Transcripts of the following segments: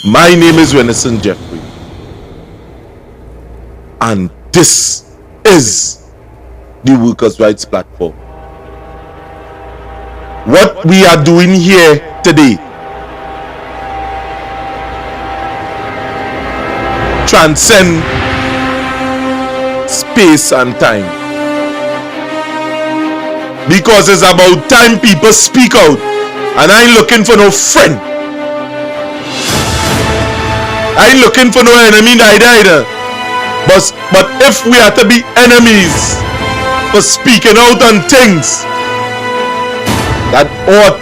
My name is Renison Jeffrey, and this is the Workers' Rights Platform. What we are doing here today transcends space and time, because it's about time people speak out, and I ain't looking for no friend. I ain't looking for no enemy either. But if we are to be enemies for speaking out on things that ought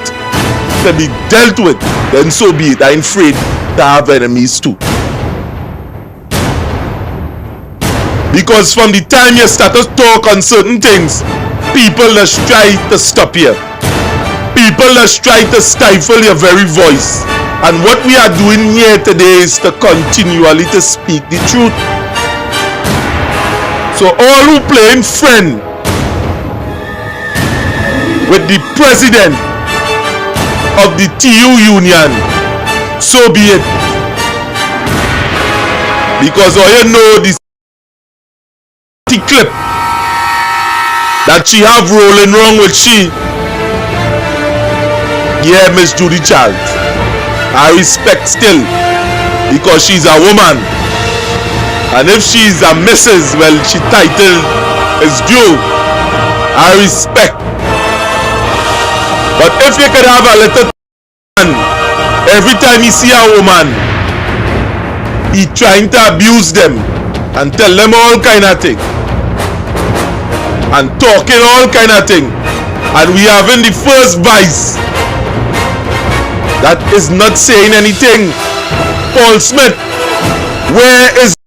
to be dealt with, then so be it. I ain't afraid to have enemies too. Because from the time you start to talk on certain things, people just try to stop you. People just try to stifle your very voice. And what we are doing here today is to continually to speak the truth. So all who playing friend with the president of the TU Union, so be it. Because all you know this clip that she have rolling wrong with she. Yeah, Miss Judy Charles, I respect still, because she's a woman, and if she's a missus, well, she title is due. I respect. But if you could have a little man, every time he see a woman, he trying to abuse them and tell them all kind of thing and talking all kind of thing, and we having the first vice that is not saying anything. Paul Smith, where it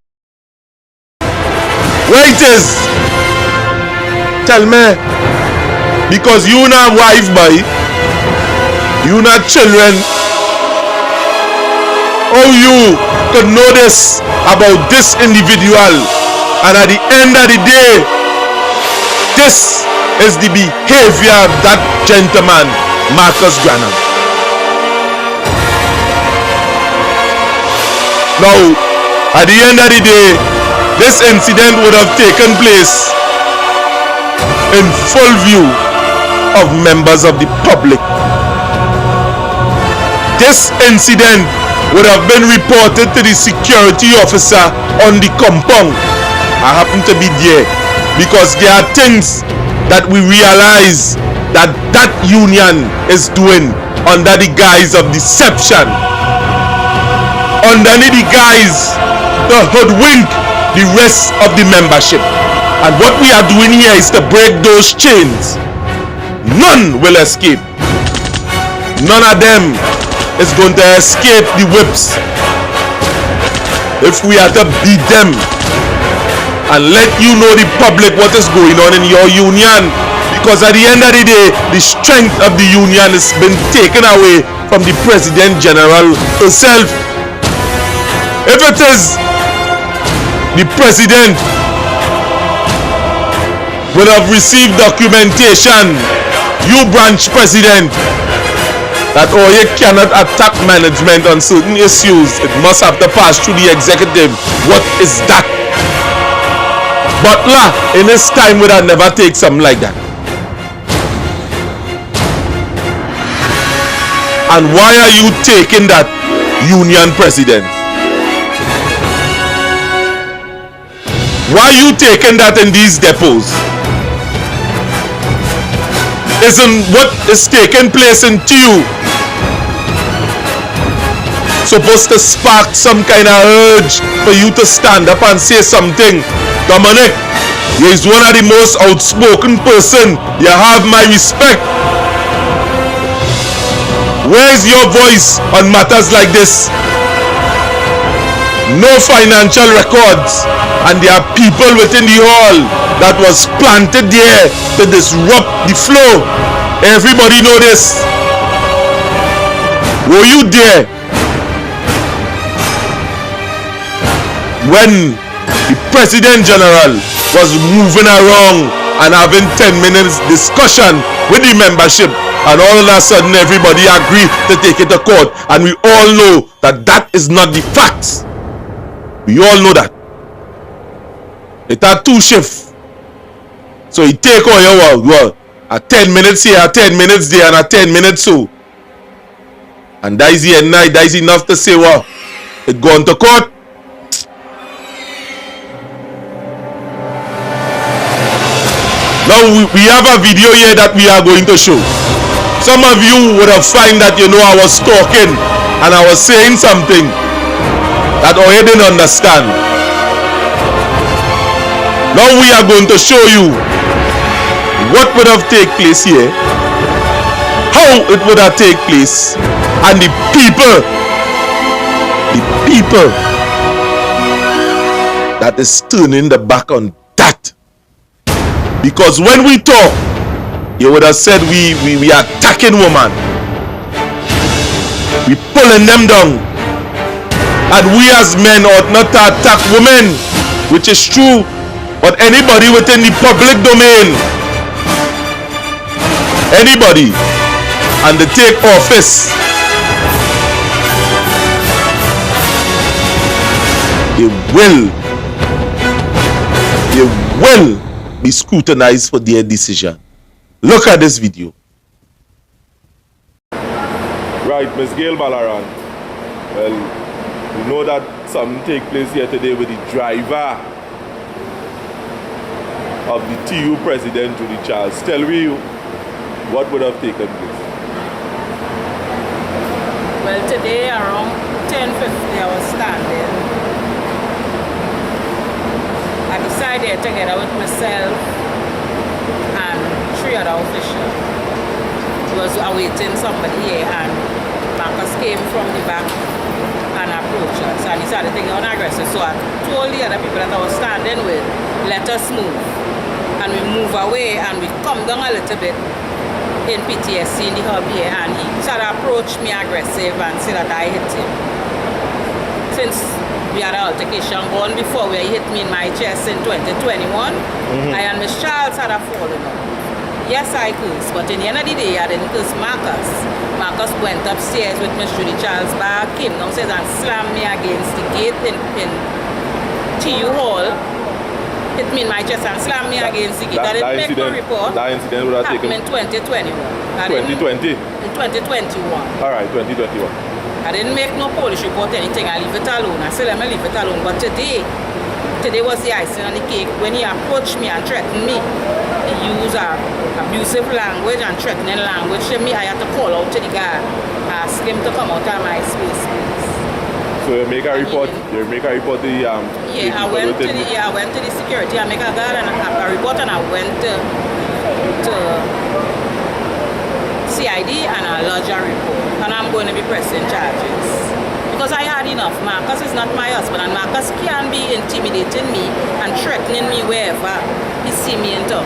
is? Tell me. Because you not wife, boy, you not children. How you could know this about this individual, and at the end of the day, this is the behavior of that gentleman, Marcus Granham. Now, at the end of the day, this incident would have taken place in full view of members of the public. This incident would have been reported to the security officer on the compound. I happen to be there because there are things that we realize that union is doing under the guise of deception, under the guise to hoodwink the rest of the membership. And what we are doing here is to break those chains. None will escape. None of them is going to escape the whips if we are to beat them and let you know, the public, what is going on in your union. Because at the end of the day, the strength of the union has been taken away from the President General herself. If it is the President would have received documentation, you branch president, that you cannot attack management on certain issues, it must have to pass through the executive. What is that? Butler in his time would have never take something like that. And why are you taking that, union president? Why are you taking that in these depots? Isn't what is taking place in TU supposed to spark some kind of urge for you to stand up and say something? Dominic, he is one of the most outspoken person. You have my respect. Where is your voice on matters like this? No financial records, and there are people within the hall that was planted there to disrupt the flow. Everybody know this. Were you there when the President General was moving around and having 10 minutes discussion with the membership, and all of a sudden everybody agree to take it to court, and we all know that that is not the facts. We all know that. It had 2 shifts. So he take all your a 10 minutes here, a 10 minutes there, and a 10 minutes so. And that is the end night, that is enough to say, well, it gone to court. Now we have a video here that we are going to show. Some of you would have find that, you know, I was talking and I was saying something that I didn't understand. Now we are going to show you what would have taken place here, how it would have taken place, and the people that is turning the back on that. Because when we talk, you would have said we are attacking women, we pulling them down, and we as men ought not to attack women, which is true. But anybody within the public domain, anybody, and they take office, they will be scrutinized for their decision. Look at this video. Right, Ms. Gail Ballarat. Well, we know that something take place here today with the driver of the TU president, Judy Charles. Tell me what would have taken place. Well, today around 10:50 I was standing. I decided together with myself and 3 other officials. Was awaiting somebody here, and Marcus came from the back and approached us, and he started thinking unaggressive. So I told the other people that I was standing with, let us move. And we move away and we come down a little bit in PTSC in the hub here, and he started to approach me aggressive and say that I hit him. Since we had an altercation going before where he hit me in my chest in 2021, I and Miss Charles had a falling out. Yes, I cursed, but in the end of the day, I didn't curse Marcus. Marcus went upstairs with Miss Judy Charles' bag, came downstairs and slammed me against the gate in TU Hall, hit me in my chest and slammed me against the gate. I didn't make no report. That incident would have taken in 2021. 2020? In 2021. All right, 2021. I didn't make no police report, anything. I leave it alone. I said, let me leave it alone. But today was the icing on the cake. When he approached me and threatened me, he used abusive language and threatening language to me. I had to call out to the guy, ask him to come out of my space, please. So you make a report. You make a report to the I went to the security. I make a guard and a report, and I went to CID and I lodged a report. And I'm going to be pressing charges. Because I had enough. Marcus is not my husband, and Marcus can be intimidating me and threatening me wherever he see me in town.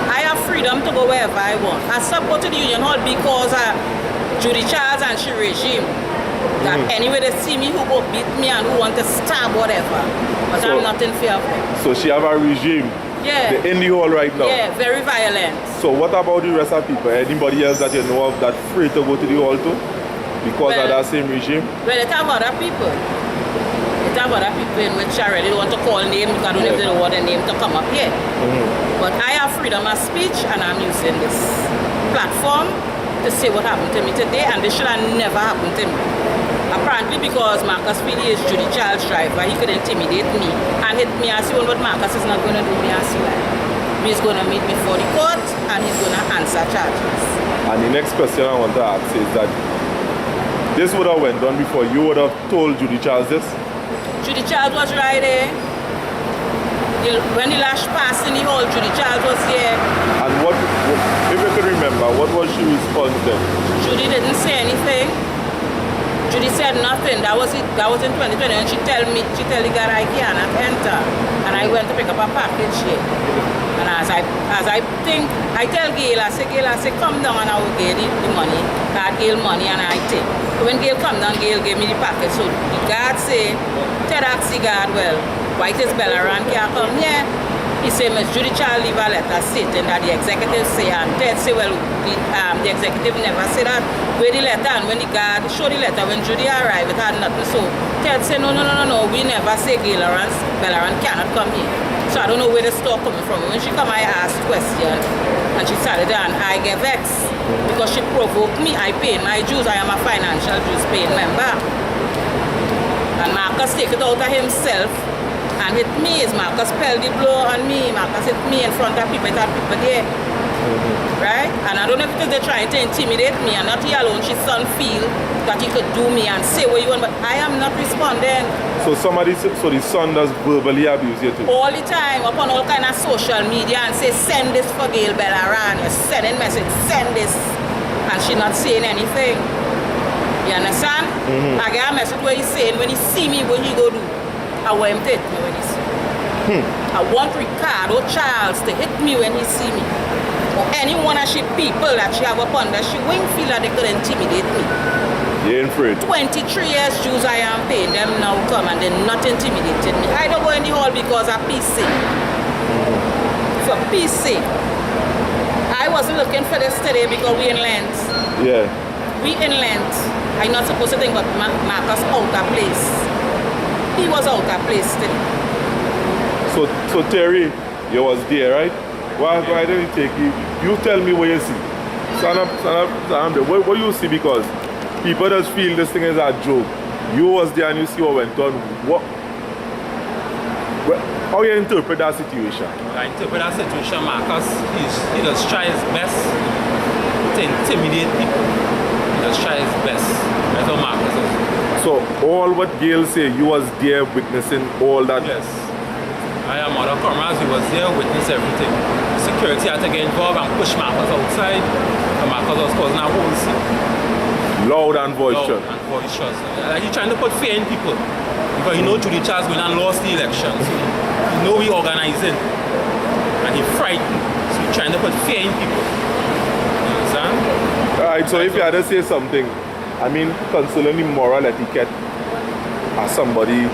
I have freedom to go wherever I want. I support the Union Hall because of Judy Charles and she regime. That anyway they see me who go beat me and who want to stab whatever. But so, I'm not in fear of them. So she have a regime. Yeah. They're in the hall right now. Yeah, very violent. So what about the rest of people? Anybody else that you know of that free to go to the hall too? Because of that same regime? Well, they have other people. They have other people in which I really don't want to call names because I don't know if they don't want a name to come up here. But I have freedom of speech, and I'm using this platform to say what happened to me today, and this should have never happened to me. Apparently because Marcus Feely is Judy Charles' driver, he could intimidate me and hit me as soon, but Marcus is not going to do me as he like. He's going to meet me before the court and he's going to answer charges. And the next question I want to ask is that this would have went on before you would have told Judy Charles this? Judy Charles was right there. When the lash passed in the hall, Judy Charles was there. And what, if you could remember, what was she response then? Judy didn't say anything. Judy said nothing. That was in 2020, and she tell the guy I cannot enter. And I went to pick up a package here. And as I think, I tell Gail, I say, come down and I will get the money. I had Gail money and I take. So when Gail come down, Gail gave me the package. So the guard say, tell the guard, well, why is Ballarat can't come here? He said, Ms. Judy Child leave a letter stating that the executive say, and Ted say, well, the executive never said that. Where the letter, and when the guard showed the letter, when Judy arrived, it had nothing. So Ted said, no, we never say Gail Lawrence Bellaran cannot come here. So I don't know where the story coming from. When she come, I asked question, and she started there, and I get vexed because she provoked me. I pay my dues. I am a financial dues paying member. And Marcus take it out of himself and hit me. Is Marcus spelled the blow on me. Marcus hit me in front of people. It had people there. Right? And I don't know if they're trying to intimidate me, and not he alone. His son feel that he could do me and say what you want, but I am not responding. So the son does verbally abuse you too? All the time, upon all kind of social media, and say, send this for Gail Bellaran. You're sending message, send this. And she not saying anything. You understand? I get a message where he's saying, when he see me, what he go do? I want him to hit me when he see me. I want Ricardo Charles to hit me when he see me. Or any one of she people that she have upon that she won't feel that they could intimidate me. You ain't afraid? 23 years dues I am paying them now come and they're not intimidating me. I don't go in the hall because of PC. For PC. I wasn't looking for this today because we in Lent. Yeah. We in Lent. I'm not supposed to think about Marcus out of place. He was out of place today. So Terry, you was there, right? Why didn't he take you? You tell me what you see. Stand up there. What you see? Because people just feel this thing is a joke. You was there and you see what went on. How you interpret that situation? I interpret that situation, Marcus, he does try his best to intimidate people. He does try his best. That's what Marcus is. So all what Gail say, you was there witnessing all that? Yes. I am other cameras, he was there, witness everything. Security had to get involved and push Marcus outside. And Marcus was causing a whole scene. Loud and boisterous. Loud and boisterous. Like he's trying to put fear in people. Because you know Judy Charles went and lost the election. So you know we organizing. And he frightened. So he's trying to put fear in people. You understand? Alright, so if you had to say something, I mean, concerning the moral etiquette as somebody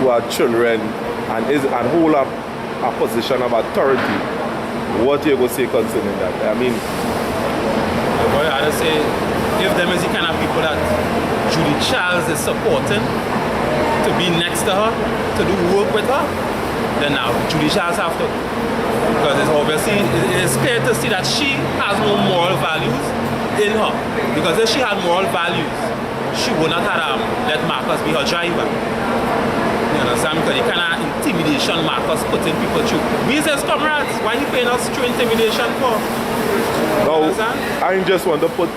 who had children and hold up a position of authority, what you going to say concerning that? I mean, I had to say, if them is the kind of people that Judy Charles is supporting to be next to her, to do work with her, then now Judy Charles have to. Because it's obviously, it's clear to see that she has no moral values in her. Because if she had moral values, she would not have let Marcus be her driver. You understand? Because the kind of intimidation Marcus putting people through. We as comrades, why are you paying us through intimidation for? no, I just want to put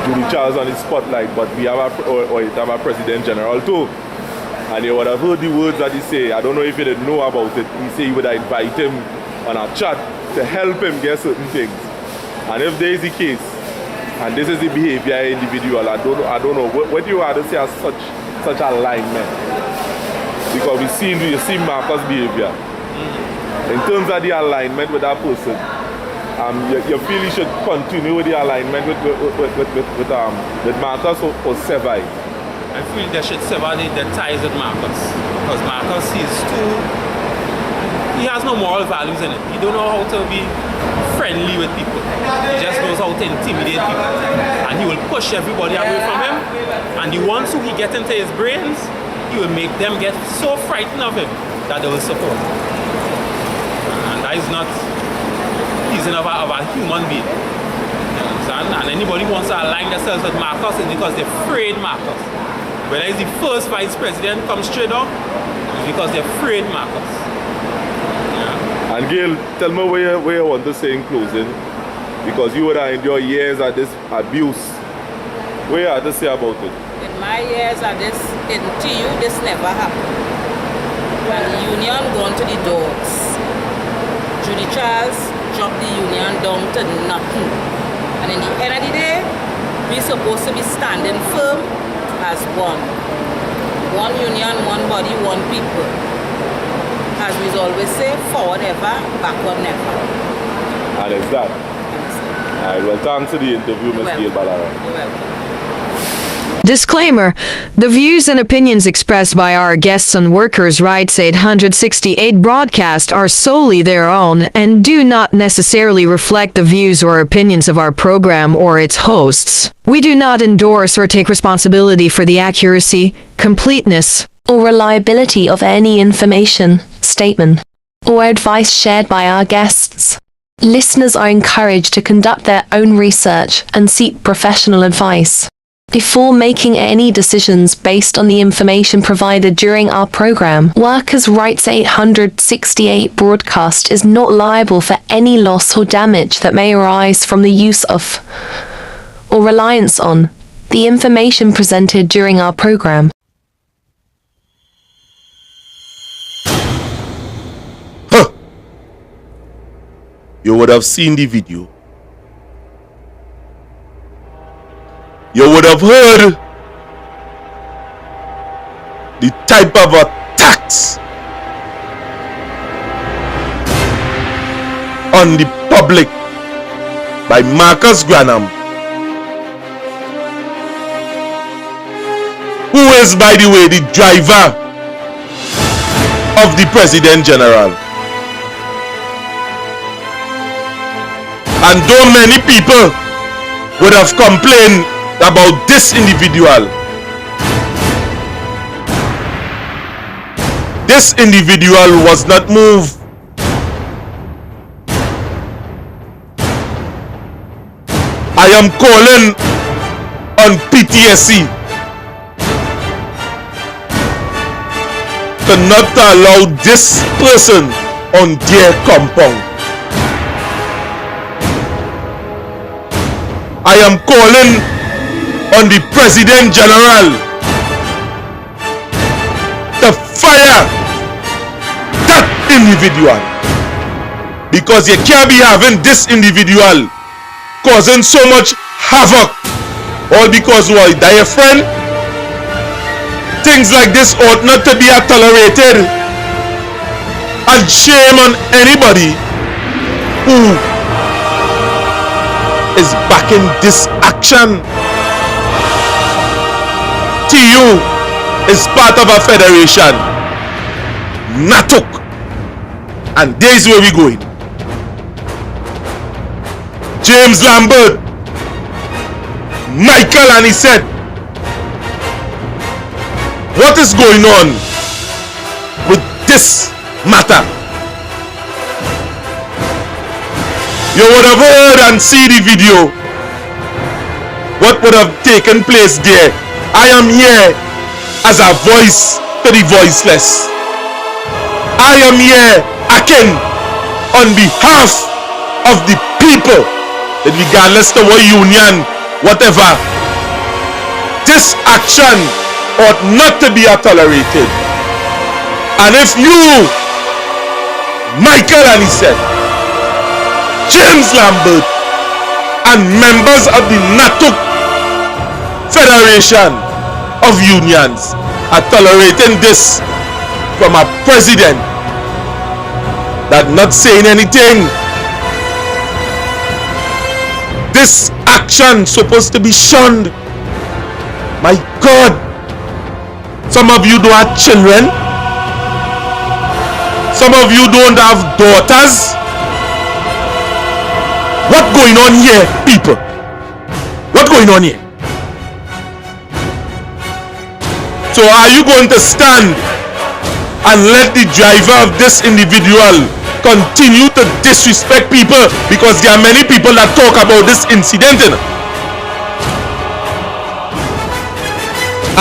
Judy Charles on the spotlight, but we have a President General too. And you would have heard the words that he say. I don't know if you didn't know about it. He say he would invite him on a chat to help him get certain things. And if there is the case, and this is the behavior of individual, I don't know. What do you have to say as such alignment? Because you see Marcus' behavior. In terms of the alignment with that person, you feel you should continue with the alignment with Marcus or survive? I feel they should sever the ties with Marcus. Because Marcus he has no moral values in it. He don't know how to be friendly with people. He just knows how to intimidate people. And he will push everybody away from him. And the ones who he gets into his brains, he will make them get so frightened of him that they will support. And that is not reason of a human being. You understand? And anybody wants to align themselves with Marcus is because they're afraid Marcus. Whether it's the first vice president comes straight up, it's because they're afraid Marcus. Yeah. And Gail, tell me where you want to say in closing, because you would have endured years of this abuse. What you have to say about it? In my years of this, in TU, this never happened. And the union gone to the dogs. Judy Charles dropped the union down to nothing. And in the end of the day, we're supposed to be standing firm as one. One union, one body, one people. As we always say, forward ever, backward never. And it's that. Alright, well, thanks for the interview, Ms. Gail Bellaran. You're welcome. Disclaimer: the views and opinions expressed by our guests on Workers' Rights 868 broadcast are solely their own and do not necessarily reflect the views or opinions of our program or its hosts. We do not endorse or take responsibility for the accuracy, completeness, or reliability of any information, statement, or advice shared by our guests. Listeners are encouraged to conduct their own research and seek professional advice before making any decisions based on the information provided during our program. Workers' Rights 868 broadcast is not liable for any loss or damage that may arise from the use of or reliance on the information presented during our program. You would have seen the video. You would have heard the type of attacks on the public by Marcus Granham, who is, by the way, the driver of the President General. And though many people would have complained about this individual, this individual was not moved. I am calling on PTSC to not allow this person on their compound. I am calling on the President General to fire that individual, because you can't be having this individual causing so much havoc all because why? They're your friend. Things like this ought not to be tolerated, and shame on anybody who is backing this action. TU is part of a federation, NATUC, and there's where we're going. James Lambert, Michael, and he said, what is going on with this matter? You would have heard and see the video. What would have taken place there? I am here as a voice to the voiceless. I am here acting on behalf of the people, that regardless of what union, whatever, this action ought not to be tolerated. And if you, Michael, and he said, James Lambert, and members of the NATUC Federation of Unions are tolerating this from a president that not saying anything, this action supposed to be shunned. My God, some of you don't have children, some of you don't have daughters. What going on here, people? What going on here? So are you going to stand and let the driver of this individual continue to disrespect people? Because there are many people that talk about this incident, you know?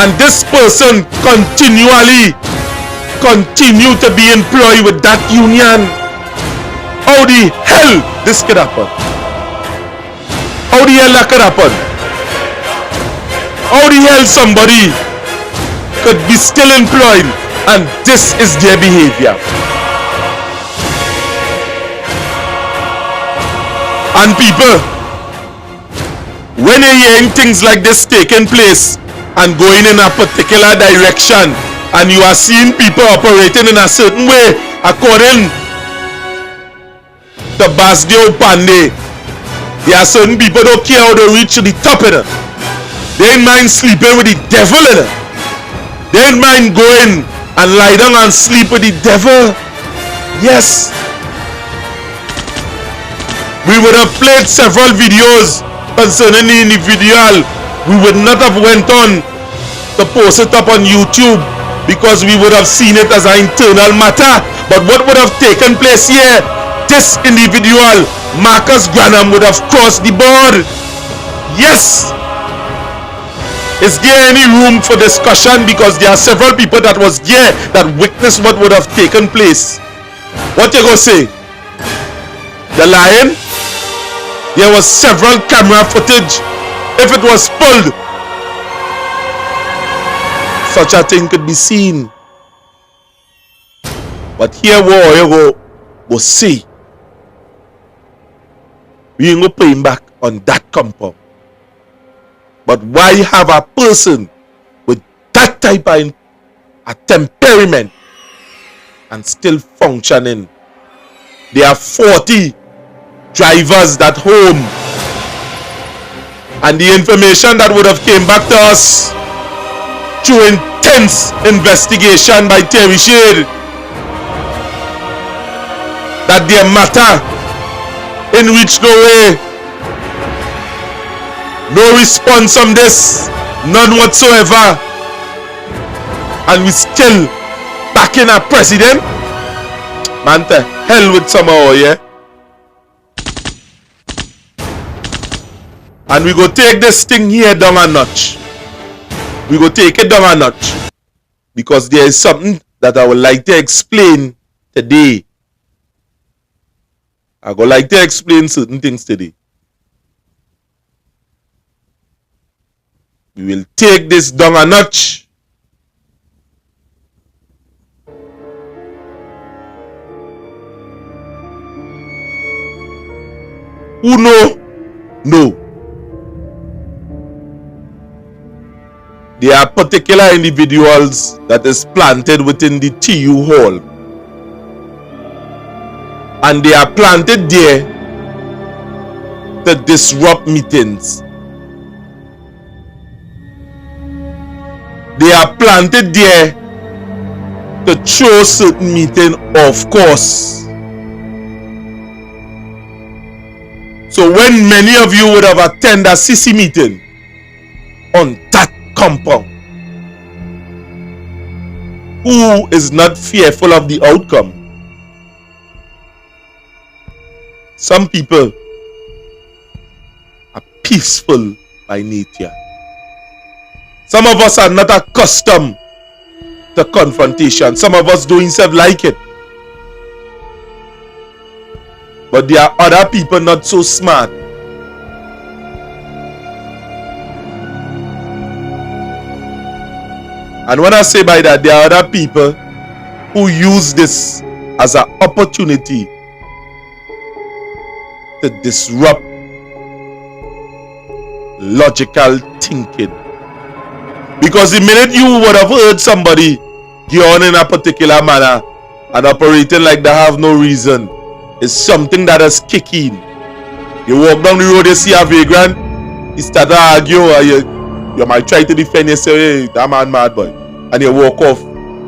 And this person continue to be employed with that union. How the hell this could happen? How the hell that could happen? How the hell somebody could be still employed and this is their behavior? And people, when you're hearing things like this taking place and going in a particular direction, and you are seeing people operating in a certain way according to Basdeo Pandey, there are certain people don't care how to reach the top of it. They ain't mind sleeping with the devil in it. They ain't mind going and lie down and sleep with the devil. Yes. We would have played several videos concerning the individual. We would not have went on to post it up on YouTube because we would have seen it as an internal matter. But what would have taken place here? This individual, Marcus Granham, would have crossed the board. Yes. Is there any room for discussion? Because there are several people that was there that witnessed what would have taken place. What you gonna say? The lion? There was several camera footage. If it was pulled, such a thing could be seen. But here you go see. We ain't gonna pay him back on that compound. But why have a person with that type of a temperament and still functioning? There are 40 drivers that home. And the information that would have came back to us through intense investigation by Terry Shade, that their matter in which no way, no response from this, none whatsoever, and we still backing our president. Man, to hell with somehow, yeah. And we go take this thing here down a notch. We go take it down a notch because there is something that I would like to explain today. I would like to explain certain things today. We will take this down a notch. Who know? No. There are particular individuals that is planted within the TU hall. And they are planted there to disrupt meetings. They are planted there to throw certain meeting off course. So when many of you would have attended a CC meeting on that compound, who is not fearful of the outcome? Some people are peaceful by nature. Some of us are not accustomed to confrontation. Some of us don't even like it. But there are other people not so smart. And when I say by that, there are other people who use this as an opportunity to disrupt logical thinking. Because the minute you would have heard somebody go on in a particular manner and operating like they have no reason, it's something that is kicking. You walk down the road, you see a vagrant, you start to argue, or you might try to defend yourself, hey, that man mad boy, and you walk off,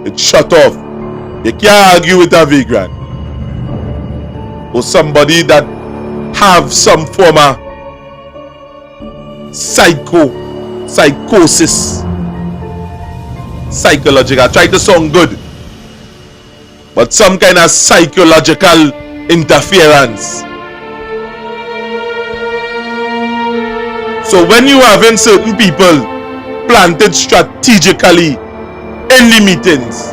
you shut off. You can't argue with a vagrant or somebody that have some form of psychosis, psychological, try to sound good, but some kind of psychological interference. So when you having certain people planted strategically in the meetings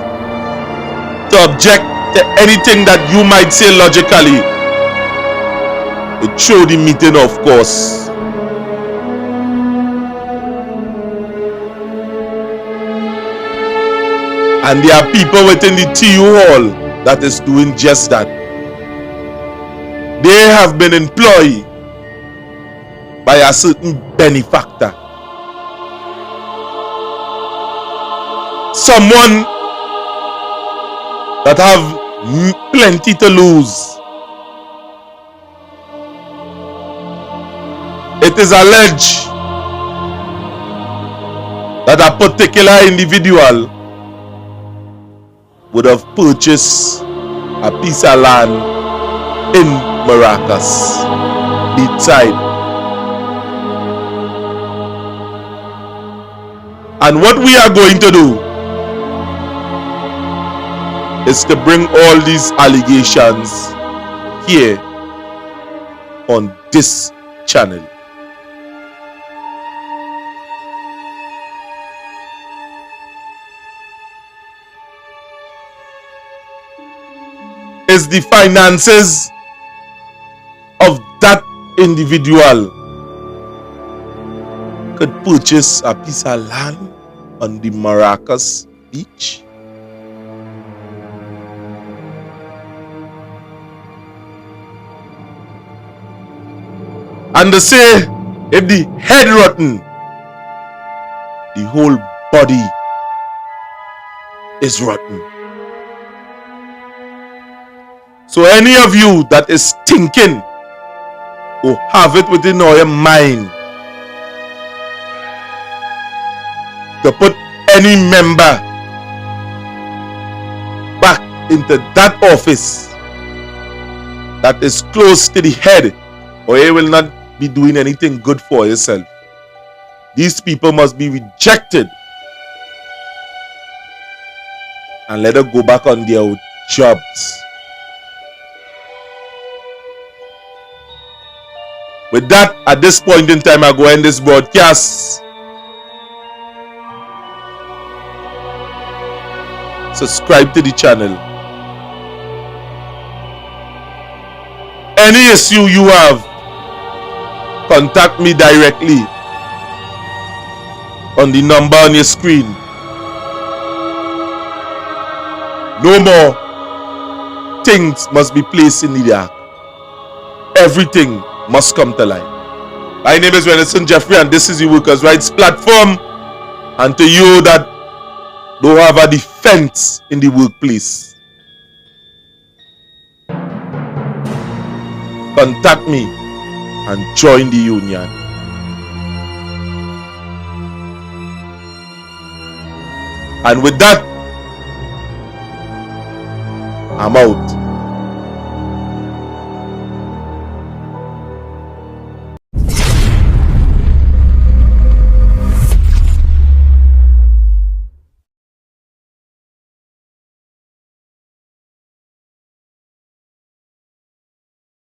to object to anything that you might say logically, it throw the meeting of course. And there are people within the TU hall that is doing just that. They have been employed by a certain benefactor. Someone that have plenty to lose. It is alleged that a particular individual would have purchased a piece of land in Maracas, beachside. And what we are going to do is to bring all these allegations here on this channel. Is the finances of that individual could purchase a piece of land on the Maracas beach? And they say, if the head rotten, the whole body is rotten. So any of you that is thinking or have it within your mind to put any member back into that office that is close to the head, or you will not be doing anything good for yourself. These people must be rejected and let them go back on their jobs. With that, at this point in time, I go end this broadcast. Subscribe to the channel. Any issue you have, contact me directly on the number on your screen. No more things must be placed in the dark. Everything must come to light. My name is Renison Jeffrey, and this is the Workers' Rights Platform. And to you that don't have a defense in the workplace, contact me and join the union. And with that, I'm out.